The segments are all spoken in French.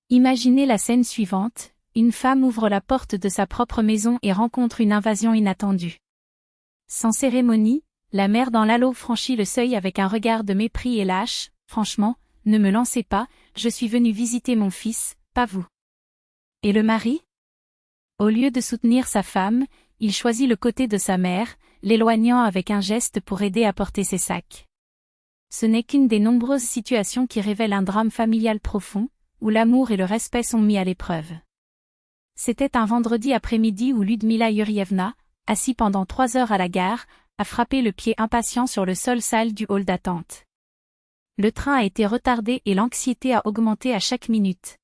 Imaginez la scène suivante, une femme ouvre la porte de sa propre maison et rencontre une invasion inattendue. Sans cérémonie, la mère dans l'halo franchit le seuil avec un regard de mépris et lâche. « Franchement, ne me lancez pas, je suis venue visiter mon fils, pas vous. » Et le mari? Au lieu de soutenir sa femme, il choisit le côté de sa mère, l'éloignant avec un geste pour aider à porter ses sacs. Ce n'est qu'une des nombreuses situations qui révèlent un drame familial profond, où l'amour et le respect sont mis à l'épreuve. C'était un vendredi après-midi où Ludmila Yurievna, assis pendant 3 heures à la gare, a frappé le pied impatient sur le sol sale du hall d'attente. Le train a été retardé et l'anxiété a augmenté à chaque minute.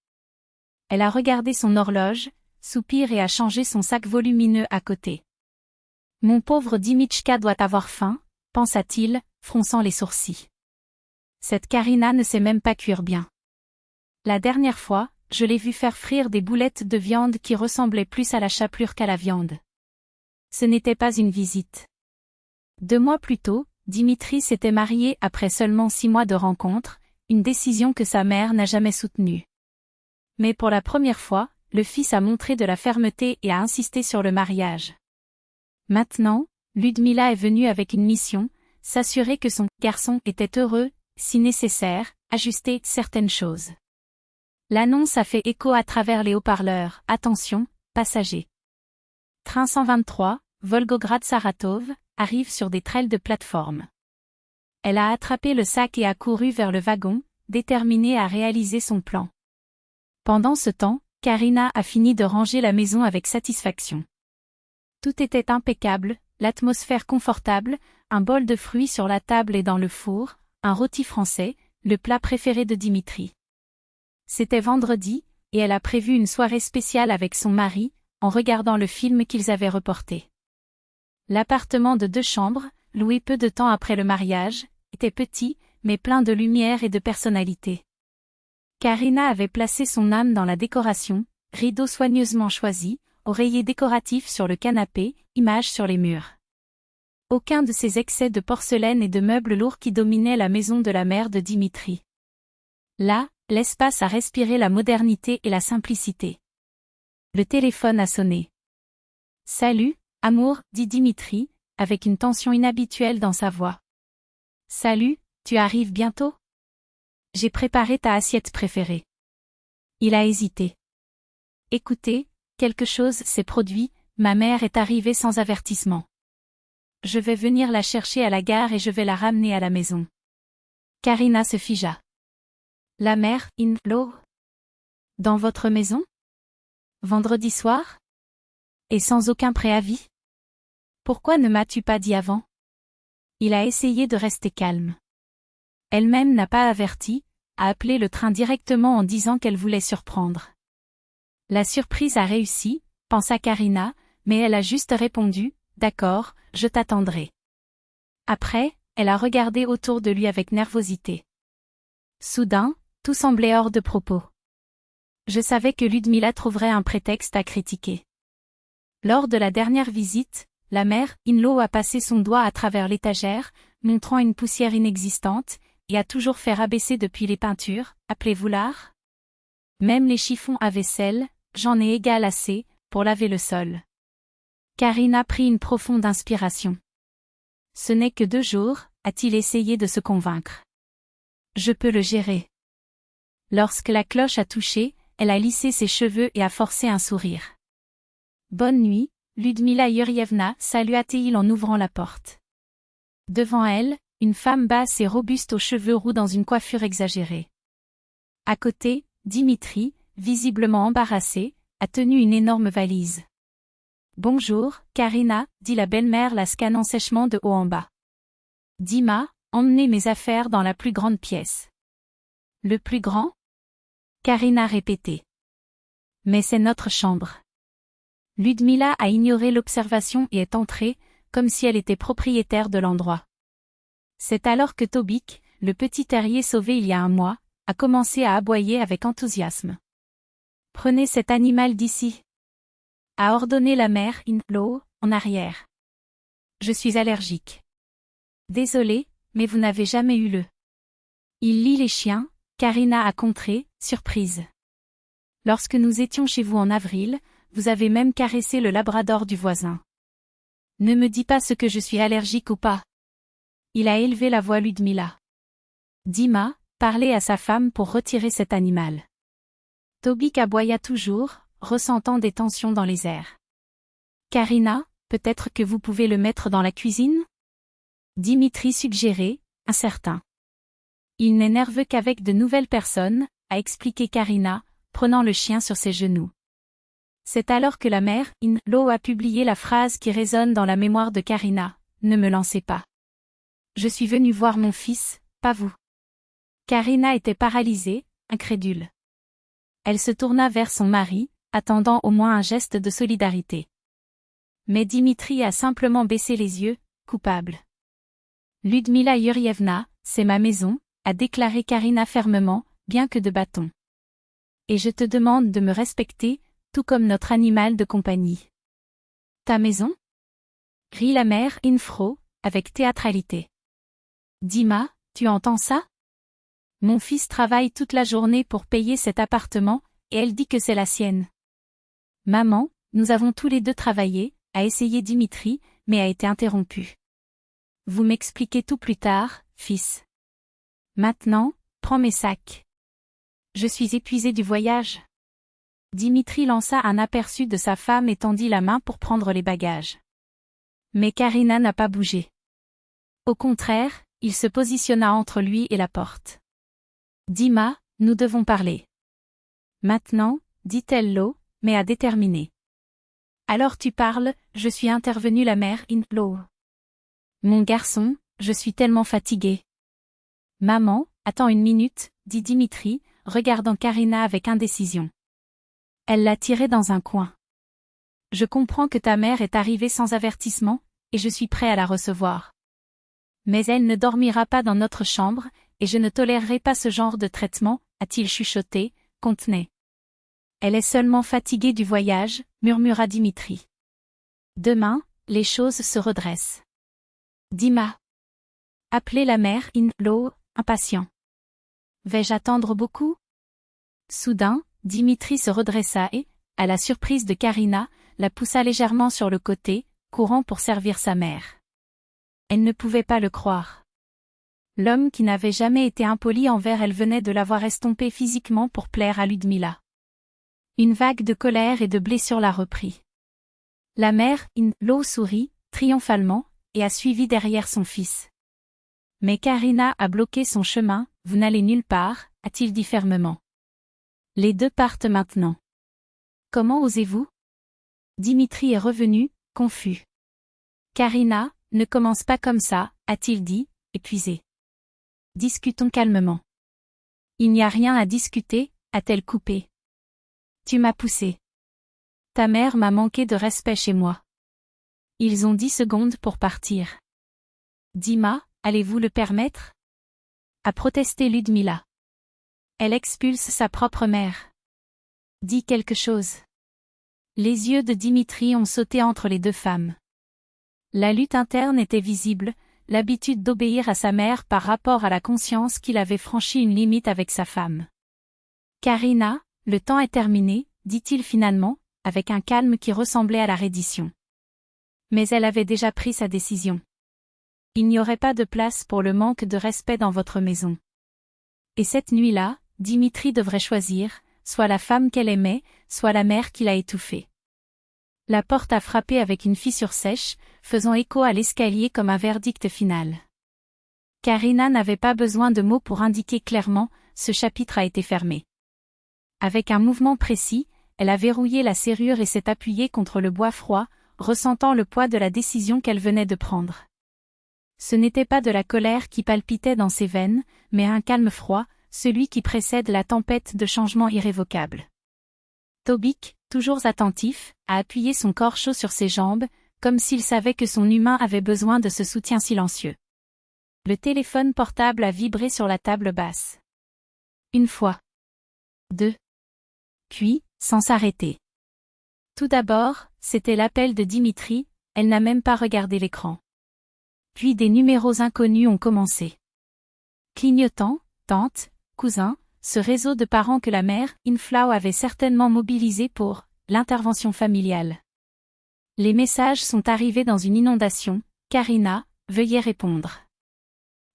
Elle a regardé son horloge, soupire et a changé son sac volumineux à côté. « Mon pauvre Dimitchka doit avoir faim », pensa-t-il, fronçant les sourcils. Cette Karina ne sait même pas cuire bien. La dernière fois, je l'ai vue faire frire des boulettes de viande qui ressemblaient plus à la chapelure qu'à la viande. Ce n'était pas une visite. 2 mois plus tôt, Dimitri s'était marié après seulement 6 mois de rencontre, une décision que sa mère n'a jamais soutenue. Mais pour la première fois, le fils a montré de la fermeté et a insisté sur le mariage. Maintenant, Ludmila est venue avec une mission, s'assurer que son garçon était heureux, si nécessaire, ajuster certaines choses. L'annonce a fait écho à travers les haut-parleurs. Attention, passagers. Train 123, Volgograd-Saratov, arrive sur des trails de plateforme. Elle a attrapé le sac et a couru vers le wagon, déterminée à réaliser son plan. Pendant ce temps, Karina a fini de ranger la maison avec satisfaction. Tout était impeccable, l'atmosphère confortable, un bol de fruits sur la table et dans le four, un rôti français, le plat préféré de Dimitri. C'était vendredi, et elle a prévu une soirée spéciale avec son mari, en regardant le film qu'ils avaient reporté. L'appartement de 2 chambres, loué peu de temps après le mariage, était petit, mais plein de lumière et de personnalité. Karina avait placé son âme dans la décoration, rideaux soigneusement choisis, oreillers décoratifs sur le canapé, images sur les murs. Aucun de ces excès de porcelaine et de meubles lourds qui dominaient la maison de la mère de Dimitri. Là, l'espace a respiré la modernité et la simplicité. Le téléphone a sonné. « Salut, amour », dit Dimitri, avec une tension inhabituelle dans sa voix. « Salut, tu arrives bientôt ? J'ai préparé ta assiette préférée. » Il a hésité. « Écoutez, quelque chose s'est produit, ma mère est arrivée sans avertissement. Je vais venir la chercher à la gare et je vais la ramener à la maison. » Karina se figea. « La mère, in-law ? Dans votre maison ? Vendredi soir ? Et sans aucun préavis ? Pourquoi ne m'as-tu pas dit avant ? » Il a essayé de rester calme. Elle-même n'a pas averti, a appelé le train directement en disant qu'elle voulait surprendre. La surprise a réussi, pensa Karina, mais elle a juste répondu « D'accord, je t'attendrai. » Après, elle a regardé autour de lui avec nervosité. Soudain, tout semblait hors de propos. Je savais que Ludmila trouverait un prétexte à critiquer. Lors de la dernière visite, la mère, in-law, a passé son doigt à travers l'étagère, montrant une poussière inexistante, et a toujours fait rabaisser depuis les peintures, appelez-vous l'art ? Même les chiffons à vaisselle, j'en ai égal assez, pour laver le sol. Karina prit une profonde inspiration. Ce n'est que 2 jours, a-t-il essayé de se convaincre. Je peux le gérer. Lorsque la cloche a touché, elle a lissé ses cheveux et a forcé un sourire. Bonne nuit, Ludmila Yurievna, salua-t-il en ouvrant la porte. Devant elle, une femme basse et robuste aux cheveux roux dans une coiffure exagérée. À côté, Dimitri, visiblement embarrassé, a tenu une énorme valise. Bonjour, Karina, dit la belle-mère la scannant sèchement de haut en bas. Dima, emmenez mes affaires dans la plus grande pièce. Le plus grand ? Karina répétait. Mais c'est notre chambre. Ludmila a ignoré l'observation et est entrée, comme si elle était propriétaire de l'endroit. C'est alors que Tobik, le petit terrier sauvé il y a 1 mois, a commencé à aboyer avec enthousiasme. « Prenez cet animal d'ici !» a ordonné la mère in-law, en arrière. « Je suis allergique. »« Désolée, mais vous n'avez jamais eu le. » Il lit les chiens, Karina a contré, surprise. Lorsque nous étions chez vous en avril, vous avez même caressé le labrador du voisin. Ne me dis pas ce que je suis allergique ou pas. Il a élevé la voix Ludmila. Dima, parlez à sa femme pour retirer cet animal. Tobik aboya toujours, ressentant des tensions dans les airs. Karina, peut-être que vous pouvez le mettre dans la cuisine? Dimitri suggérait, incertain. Il n'est nerveux qu'avec de nouvelles personnes, a expliqué Karina, prenant le chien sur ses genoux. C'est alors que la mère, In-Law, a publié la phrase qui résonne dans la mémoire de Karina, « Ne me lancez pas. Je suis venue voir mon fils, pas vous. » Karina était paralysée, incrédule. Elle se tourna vers son mari, attendant au moins un geste de solidarité. Mais Dimitri a simplement baissé les yeux, coupable. Ludmila Yurievna, c'est ma maison, a déclaré Karina fermement, bien que de bâton. Et je te demande de me respecter, tout comme notre animal de compagnie. Ta maison? Rit la mère Infro, avec théâtralité. Dima, tu entends ça? Mon fils travaille toute la journée pour payer cet appartement, et elle dit que c'est la sienne. Maman, nous avons tous les deux travaillé, a essayé Dimitri, mais a été interrompu. Vous m'expliquez tout plus tard, fils. Maintenant, prends mes sacs. Je suis épuisé du voyage. Dimitri lança un aperçu de sa femme et tendit la main pour prendre les bagages. Mais Karina n'a pas bougé. Au contraire, il se positionna entre lui et la porte. Dima, nous devons parler. Maintenant, dit-elle l'eau, mais à déterminer. Alors tu parles, je suis intervenue la mère In-Law. Mon garçon, je suis tellement fatiguée. Maman, attends une minute, dit Dimitri, regardant Karina avec indécision. Elle l'a tirée dans un coin. Je comprends que ta mère est arrivée sans avertissement, et je suis prêt à la recevoir. Mais elle ne dormira pas dans notre chambre, et je ne tolérerai pas ce genre de traitement, a-t-il chuchoté, contenez. Elle est seulement fatiguée du voyage, murmura Dimitri. Demain, les choses se redressent. Dima. Appelez la mère In-Law, impatient. Vais-je attendre beaucoup? Soudain, Dimitri se redressa et, à la surprise de Karina, la poussa légèrement sur le côté, courant pour servir sa mère. Elle ne pouvait pas le croire. L'homme qui n'avait jamais été impoli envers elle venait de l'avoir estompé physiquement pour plaire à Ludmila. Une vague de colère et de blessure la reprit. La mère, In-Law, sourit, triomphalement, et a suivi derrière son fils. Mais Karina a bloqué son chemin, vous n'allez nulle part, a-t-il dit fermement. Les deux partent maintenant. Comment osez-vous? Dimitri est revenu, confus. Karina, ne commence pas comme ça, a-t-il dit, épuisé. Discutons calmement. Il n'y a rien à discuter, a-t-elle coupé. Tu m'as poussé. Ta mère m'a manqué de respect chez moi. Ils ont 10 secondes pour partir. Dima, allez-vous le permettre? A protesté Ludmila. Elle expulse sa propre mère. Dis quelque chose. Les yeux de Dimitri ont sauté entre les deux femmes. La lutte interne était visible, l'habitude d'obéir à sa mère par rapport à la conscience qu'il avait franchi une limite avec sa femme. Karina, le temps est terminé, dit-il finalement, avec un calme qui ressemblait à la reddition. Mais elle avait déjà pris sa décision. Il n'y aurait pas de place pour le manque de respect dans votre maison. Et cette nuit-là, Dimitri devrait choisir, soit la femme qu'elle aimait, soit la mère qui l'a étouffée. La porte a frappé avec une fissure sèche, faisant écho à l'escalier comme un verdict final. Karina n'avait pas besoin de mots pour indiquer clairement, ce chapitre a été fermé. Avec un mouvement précis, elle a verrouillé la serrure et s'est appuyée contre le bois froid, ressentant le poids de la décision qu'elle venait de prendre. Ce n'était pas de la colère qui palpitait dans ses veines, mais un calme froid, celui qui précède la tempête de changement irrévocable. Tobik, toujours attentif, a appuyé son corps chaud sur ses jambes, comme s'il savait que son humain avait besoin de ce soutien silencieux. Le téléphone portable a vibré sur la table basse. Une fois. Deux. Puis, sans s'arrêter. Tout d'abord, c'était l'appel de Dimitri, elle n'a même pas regardé l'écran. Puis des numéros inconnus ont commencé. Clignotant, tante, cousin, ce réseau de parents que la mère, Inflow, avait certainement mobilisé pour l'intervention familiale. Les messages sont arrivés dans une inondation. Karina, veuillez répondre.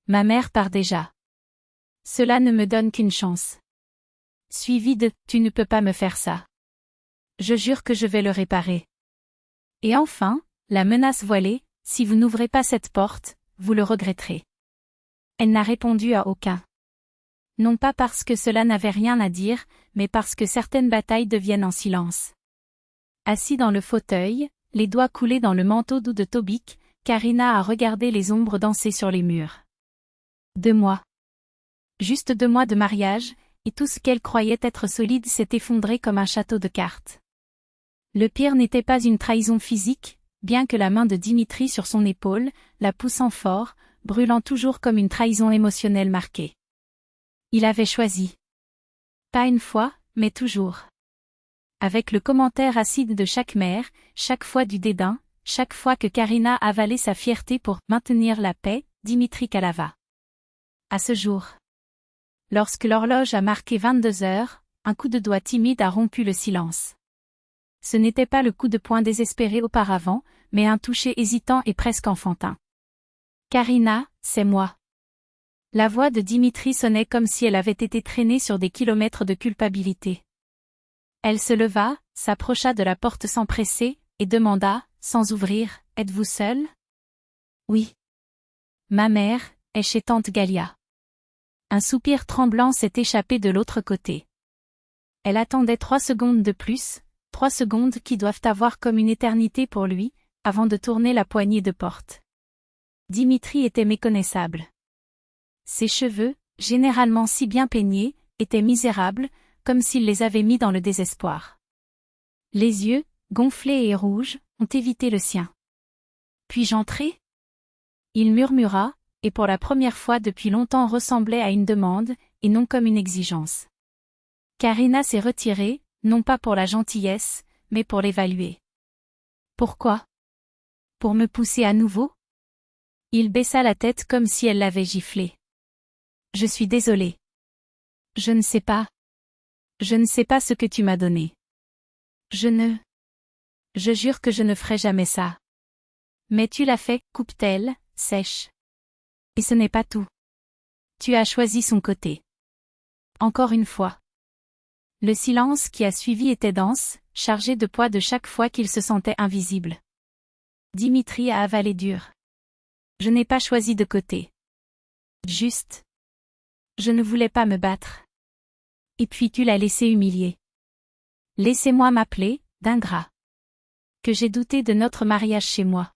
Ma mère part déjà. Cela ne me donne qu'une chance. Suivi de « Tu ne peux pas me faire ça. Je jure que je vais le réparer. » Et enfin, la menace voilée, si vous n'ouvrez pas cette porte, vous le regretterez. Elle n'a répondu à aucun. Non pas parce que cela n'avait rien à dire, mais parce que certaines batailles deviennent en silence. Assis dans le fauteuil, les doigts coulés dans le manteau doux de Tobique, Karina a regardé les ombres danser sur les murs. 2 mois. Juste 2 mois de mariage, et tout ce qu'elle croyait être solide s'est effondré comme un château de cartes. Le pire n'était pas une trahison physique, bien que la main de Dimitri sur son épaule, la poussant fort, brûlant toujours comme une trahison émotionnelle marquée. Il avait choisi. Pas une fois, mais toujours. Avec le commentaire acide de chaque mère, chaque fois du dédain, chaque fois que Karina avalait sa fierté pour maintenir la paix, Dimitri Kalava. À ce jour. Lorsque l'horloge a marqué 22 heures, un coup de doigt timide a rompu le silence. Ce n'était pas le coup de poing désespéré auparavant, mais un toucher hésitant et presque enfantin. Karina, c'est moi. La voix de Dimitri sonnait comme si elle avait été traînée sur des kilomètres de culpabilité. Elle se leva, s'approcha de la porte sans presser, et demanda, sans ouvrir, « Êtes-vous seule ?»« Oui. Ma mère est chez tante Galia. » Un soupir tremblant s'est échappé de l'autre côté. Elle attendait 3 secondes de plus, 3 secondes qui doivent avoir comme une éternité pour lui, avant de tourner la poignée de porte. Dimitri était méconnaissable. Ses cheveux, généralement si bien peignés, étaient misérables, comme s'il les avait mis dans le désespoir. Les yeux, gonflés et rouges, ont évité le sien. « Puis-je entrer ?» Il murmura, et pour la première fois depuis longtemps ressemblait à une demande, et non comme une exigence. Karina s'est retirée, non pas pour la gentillesse, mais pour l'évaluer. « Pourquoi ? Pour me pousser à nouveau ?» Il baissa la tête comme si elle l'avait giflé. « Je suis désolée. Je ne sais pas. Je ne sais pas ce que tu m'as donné. Je jure que je ne ferai jamais ça. Mais tu l'as fait, coupe-t-elle, sèche. Et ce n'est pas tout. Tu as choisi son côté. Encore une fois. Le silence qui a suivi était dense, chargé de poids de chaque fois qu'il se sentait invisible. Dimitri a avalé dur. Je n'ai pas choisi de côté. Juste. Je ne voulais pas me battre. Et puis tu l'as laissé humilier. Laissez-moi m'appeler, d'ingrat. Que j'ai douté de notre mariage chez moi.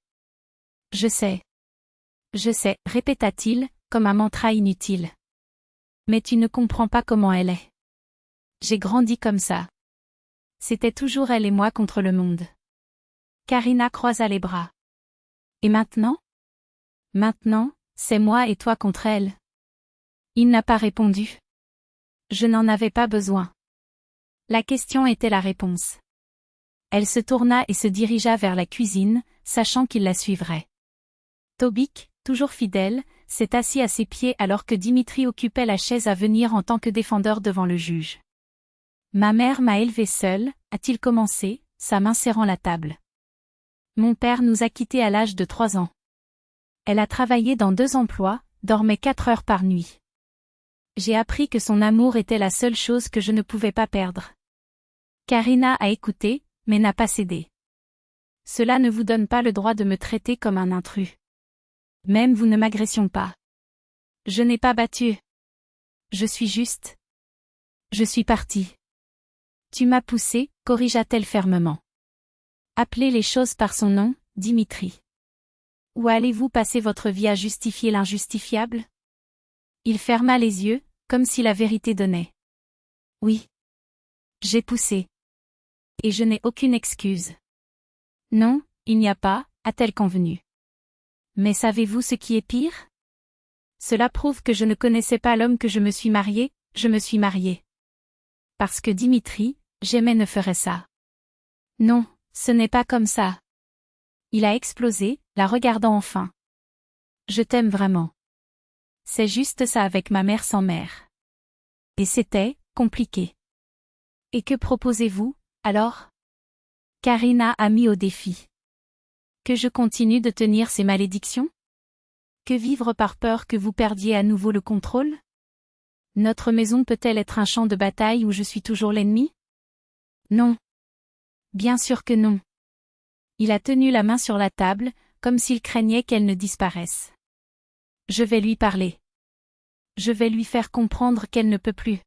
Je sais, répéta-t-il, comme un mantra inutile. Mais tu ne comprends pas comment elle est. J'ai grandi comme ça. C'était toujours elle et moi contre le monde. Karina croisa les bras. Et maintenant ? Maintenant, c'est moi et toi contre elle. Il n'a pas répondu. Je n'en avais pas besoin. La question était la réponse. Elle se tourna et se dirigea vers la cuisine, sachant qu'il la suivrait. Tobique, toujours fidèle, s'est assis à ses pieds alors que Dimitri occupait la chaise à venir en tant que défendeur devant le juge. « Ma mère m'a élevée seule, a-t-il commencé, sa main serrant la table. Mon père nous a quittés à l'âge de 3 ans. Elle a travaillé dans 2 emplois, dormait 4 heures par nuit. J'ai appris que son amour était la seule chose que je ne pouvais pas perdre. » Karina a écouté, mais n'a pas cédé. « Cela ne vous donne pas le droit de me traiter comme un intrus. Même vous ne m'agressions pas. Je n'ai pas battu. Je suis juste. Je suis partie. Tu m'as poussé, corrigea-t-elle fermement. Appelez les choses par son nom, Dimitri. Ou allez-vous passer votre vie à justifier l'injustifiable ? Il ferma les yeux, comme si la vérité donnait. Oui. J'ai poussé. Et je n'ai aucune excuse. Non, il n'y a pas, a-t-elle convenu. Mais savez-vous ce qui est pire ? Cela prouve que je ne connaissais pas l'homme que je me suis mariée. Parce que Dimitri, jamais ne ferait ça. Non, ce n'est pas comme ça. Il a explosé, la regardant enfin. Je t'aime vraiment. C'est juste ça avec ma mère sans mère. Et c'était compliqué. Et que proposez-vous, alors? Karina a mis au défi. Que je continue de tenir ces malédictions? Que vivre par peur que vous perdiez à nouveau le contrôle? Notre maison peut-elle être un champ de bataille où je suis toujours l'ennemi? Non. Bien sûr que non. Il a tenu la main sur la table, comme s'il craignait qu'elle ne disparaisse. Je vais lui parler. Je vais lui faire comprendre qu'elle ne peut plus.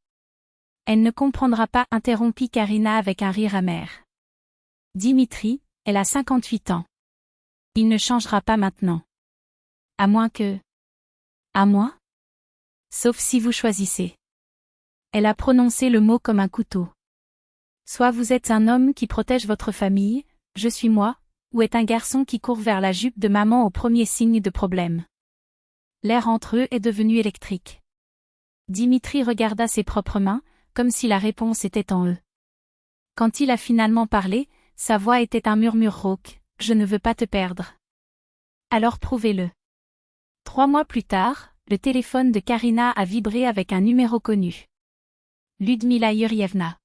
Elle ne comprendra pas, interrompit Karina avec un rire amer. Dimitri, elle a 58 ans. Il ne changera pas maintenant. À moins que... À moi? Sauf si vous choisissez. Elle a prononcé le mot comme un couteau. Soit vous êtes un homme qui protège votre famille, je suis moi, ou est un garçon qui court vers la jupe de maman au premier signe de problème. L'air entre eux est devenu électrique. Dimitri regarda ses propres mains, comme si la réponse était en eux. Quand il a finalement parlé, sa voix était un murmure rauque, « Je ne veux pas te perdre. » Alors prouvez-le. 3 mois plus tard, le téléphone de Karina a vibré avec un numéro connu. Ludmila Yurievna.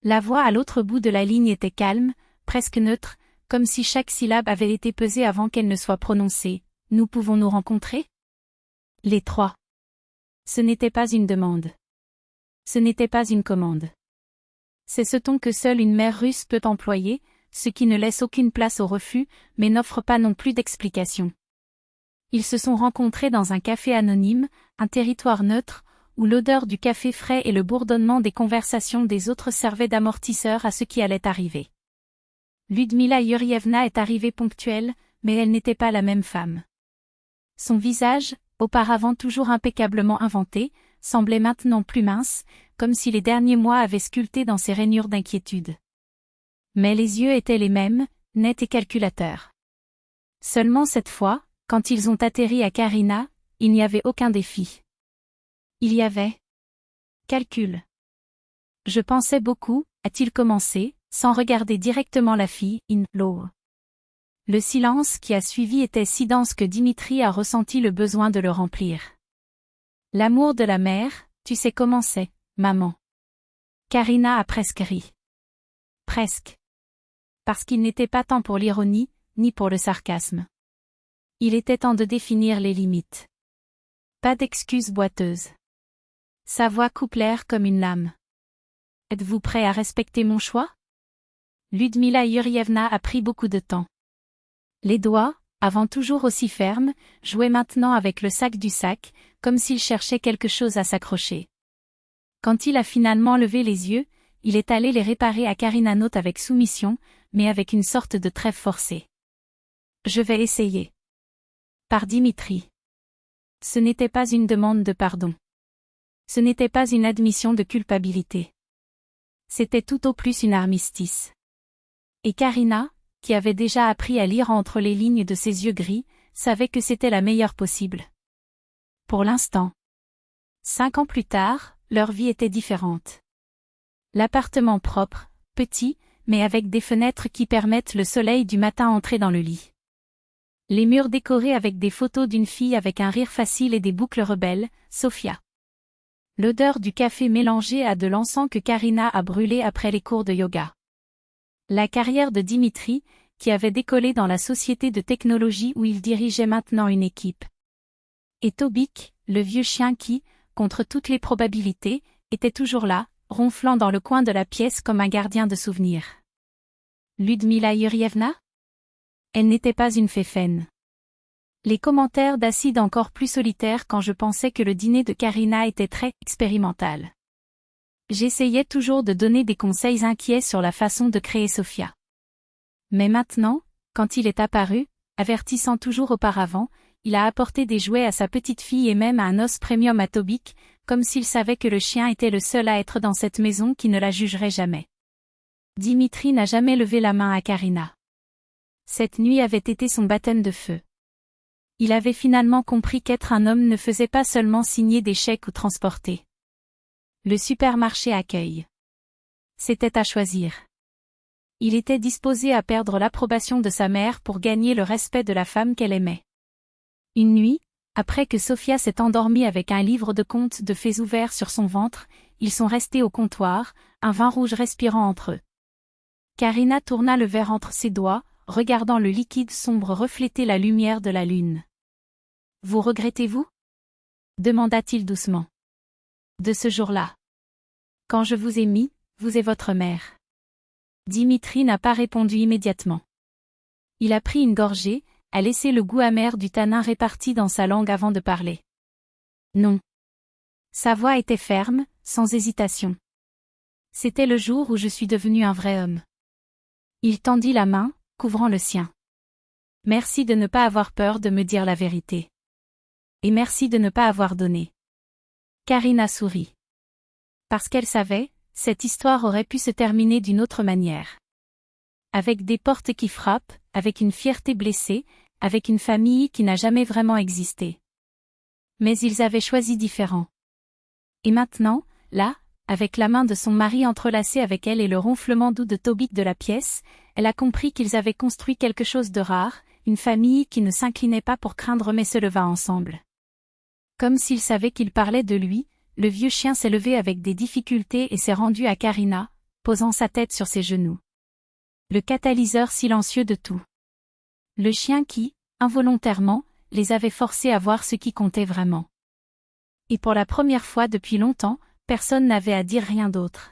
La voix à l'autre bout de la ligne était calme, presque neutre, comme si chaque syllabe avait été pesée avant qu'elle ne soit prononcée. « Nous pouvons nous rencontrer ?» Les 3. Ce n'était pas une demande. Ce n'était pas une commande. C'est ce ton que seule une mère russe peut employer, ce qui ne laisse aucune place au refus, mais n'offre pas non plus d'explication. Ils se sont rencontrés dans un café anonyme, un territoire neutre, où l'odeur du café frais et le bourdonnement des conversations des autres servaient d'amortisseur à ce qui allait arriver. Ludmila Yurievna est arrivée ponctuelle, mais elle n'était pas la même femme. Son visage, auparavant toujours impeccablement inventé, semblait maintenant plus mince, comme si les derniers mois avaient sculpté dans ses rainures d'inquiétude. Mais les yeux étaient les mêmes, nets et calculateurs. Seulement cette fois, quand ils ont atterri à Karina, il n'y avait aucun défi. Il y avait calcul. Je pensais beaucoup, a-t-il commencé, sans regarder directement la fille, in low. Le silence qui a suivi était si dense que Dimitri a ressenti le besoin de le remplir. L'amour de la mère, tu sais comment c'est, maman. Karina a presque ri. Presque. Parce qu'il n'était pas temps pour l'ironie, ni pour le sarcasme. Il était temps de définir les limites. Pas d'excuses boiteuses. Sa voix coupe l'air comme une lame. Êtes-vous prêt à respecter mon choix? Ludmila Yurievna a pris beaucoup de temps. Les doigts, avant toujours aussi fermes, jouaient maintenant avec le sac du sac, comme s'il cherchait quelque chose à s'accrocher. Quand il a finalement levé les yeux, il est allé les réparer à Karina, note avec soumission, mais avec une sorte de trêve forcée. Je vais essayer. Par Dimitri. Ce n'était pas une demande de pardon. Ce n'était pas une admission de culpabilité. C'était tout au plus une armistice. Et Karina, qui avait déjà appris à lire entre les lignes de ses yeux gris, savait que c'était la meilleure possible. Pour l'instant. 5 ans plus tard, leur vie était différente. L'appartement propre, petit, mais avec des fenêtres qui permettent le soleil du matin entrer dans le lit. Les murs décorés avec des photos d'une fille avec un rire facile et des boucles rebelles, Sophia. L'odeur du café mélangée à de l'encens que Karina a brûlé après les cours de yoga. La carrière de Dimitri, qui avait décollé dans la société de technologie où il dirigeait maintenant une équipe. Et Tobik, le vieux chien qui, contre toutes les probabilités, était toujours là, ronflant dans le coin de la pièce comme un gardien de souvenirs. Ludmila Yurievna? Elle n'était pas une féfaine. Les commentaires d'acide encore plus solitaires quand je pensais que le dîner de Karina était très expérimental. J'essayais toujours de donner des conseils inquiets sur la façon de créer Sophia. Mais maintenant, quand il est apparu, avertissant toujours auparavant, il a apporté des jouets à sa petite fille et même un os premium à Tobik, comme s'il savait que le chien était le seul à être dans cette maison qui ne la jugerait jamais. Dimitri n'a jamais levé la main à Karina. Cette nuit avait été son baptême de feu. Il avait finalement compris qu'être un homme ne faisait pas seulement signer des chèques ou transporter. Le supermarché accueille. C'était à choisir. Il était disposé à perdre l'approbation de sa mère pour gagner le respect de la femme qu'elle aimait. Une nuit, Après que Sophia s'est endormie avec un livre de contes de fées ouvert sur son ventre, ils sont restés au comptoir, un vin rouge respirant entre eux. Karina tourna le verre entre ses doigts, regardant le liquide sombre refléter la lumière de la lune. « Vous regrettez-vous » demanda-t-il doucement. « De ce jour-là. Quand je vous ai mis, vous et votre mère. » Dimitri n'a pas répondu immédiatement. Il a pris une gorgée, a laissé le goût amer du tanin réparti dans sa langue avant de parler. Non. Sa voix était ferme, sans hésitation. C'était le jour où je suis devenu un vrai homme. Il tendit la main, couvrant le sien. Merci de ne pas avoir peur de me dire la vérité. Et merci de ne pas avoir donné. Karina sourit. Parce qu'elle savait, cette histoire aurait pu se terminer d'une autre manière. Avec des portes qui frappent, avec une fierté blessée, avec une famille qui n'a jamais vraiment existé. Mais ils avaient choisi différent. Et maintenant, là, avec la main de son mari entrelacée avec elle et le ronflement doux de Tobit de la pièce, elle a compris qu'ils avaient construit quelque chose de rare, une famille qui ne s'inclinait pas pour craindre mais se leva ensemble. Comme s'il savait qu'il parlait de lui, le vieux chien s'est levé avec des difficultés et s'est rendu à Karina, posant sa tête sur ses genoux. Le catalyseur silencieux de tout. Le chien qui, involontairement, les avait forcés à voir ce qui comptait vraiment. Et pour la première fois depuis longtemps, personne n'avait à dire rien d'autre.